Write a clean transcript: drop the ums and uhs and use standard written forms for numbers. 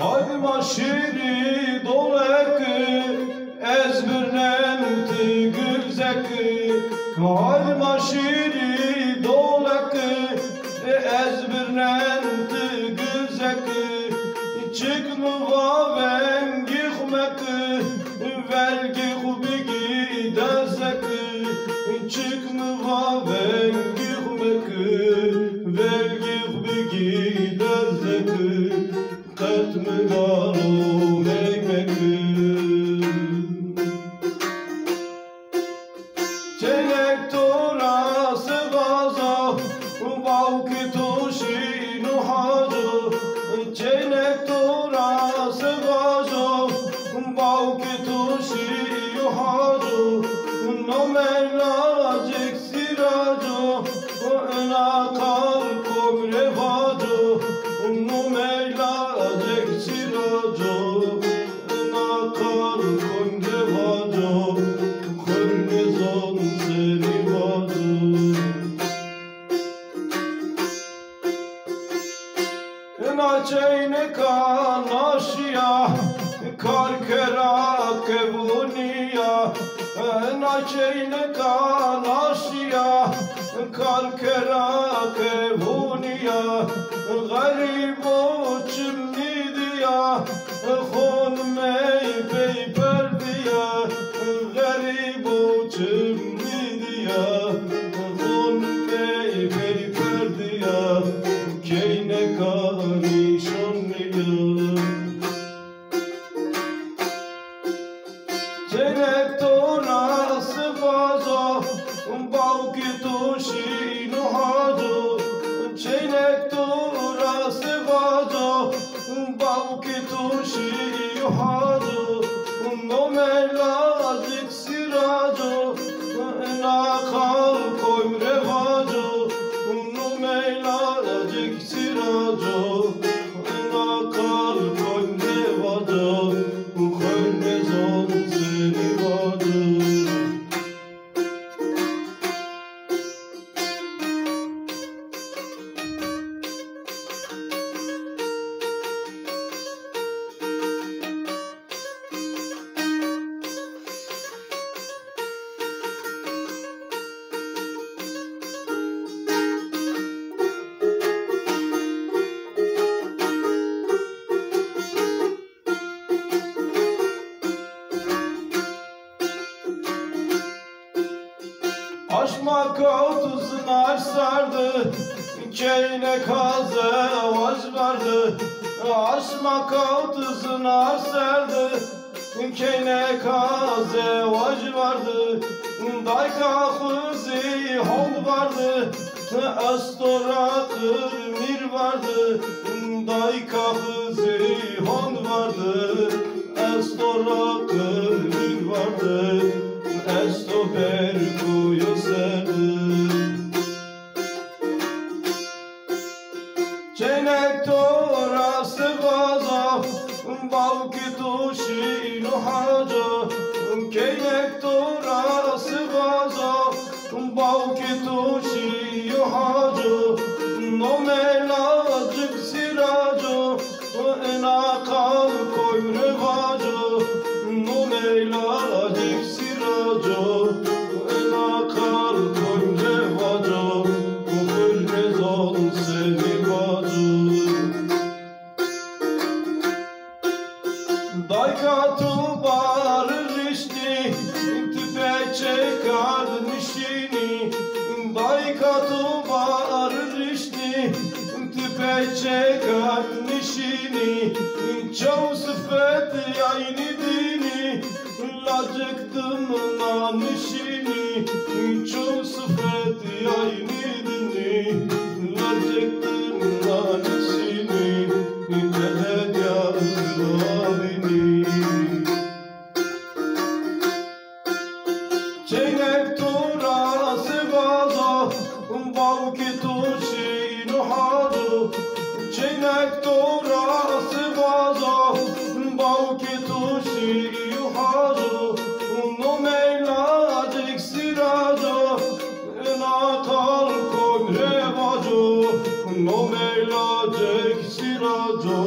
Hadi maşiri doleki ezbirnenti gülzeki. Hadi maşiri doleki ezbirnenti gülzeki. Çıkmı vaven gihmeki velgi hubigi dezeki. Çıkmı vaven gihmeki velgi hubigi dezeki. Katmı garu meymeki. Çenek torası vazo Bavki tuşi nuhazo. Çenek torası vazo Bavki tuşi yuhazo. Nomelacek sirajo Nakal komre vajo. Nomelacek sirajo Nakal komre vajo. Kırmızın seni vajo. Naçeyne kanaşya karkera kevuniya. Naçeyne kanaşya karkera kevuniya. Garip o çimnidiya khon mey pey perdiya. Garip o çimnidiya khon mey pey perdiya. Keyne kanişanliya. Çenek torası vazo Bavki tuşi nuhazo. Çenek torası vazo Bavki tuşi yuhazo. Nomelacik sirajo Nakal komre vajo. Nomelacik sirajo Nakal komre vajo. Kırmızın seni vajo. Aşma kavtuzlar sardı Keyne kaze vaş vardı. Aşma kavtuzlar sardı Keyne kaze vaş vardı. Dayka hızi hol vardı. Astora kırmir vardı. Dayka hızi hol vardı. Astora kırmir vardı. Esto percuyo serdi. Çenek torası vazo Bavki tuşi nuhazo. Keynek torası vazo Bavki tuşi yuhazo. Nomelacik sirajo Nakal komre vajo. Nomelacik sirajo Nakal komre vajo. Kırmızın seni vajo. Dayka tubar rişni Tüpe çekar nişini. Dayka tubar rişni Tüpe çekar nişini. Çoğu sıfet yayni dini Lacıktım nanişini. Çoğu sıfet yayni dini Lacıktım nanişini. Tehed yazılavini. Çenek torası vazo Bavki tuşi nuhazo. Çenek torası vazo Bavki tuşi yuhazo. Nomelacik sirajo Nakal komre vajo. Nomelacik sirajo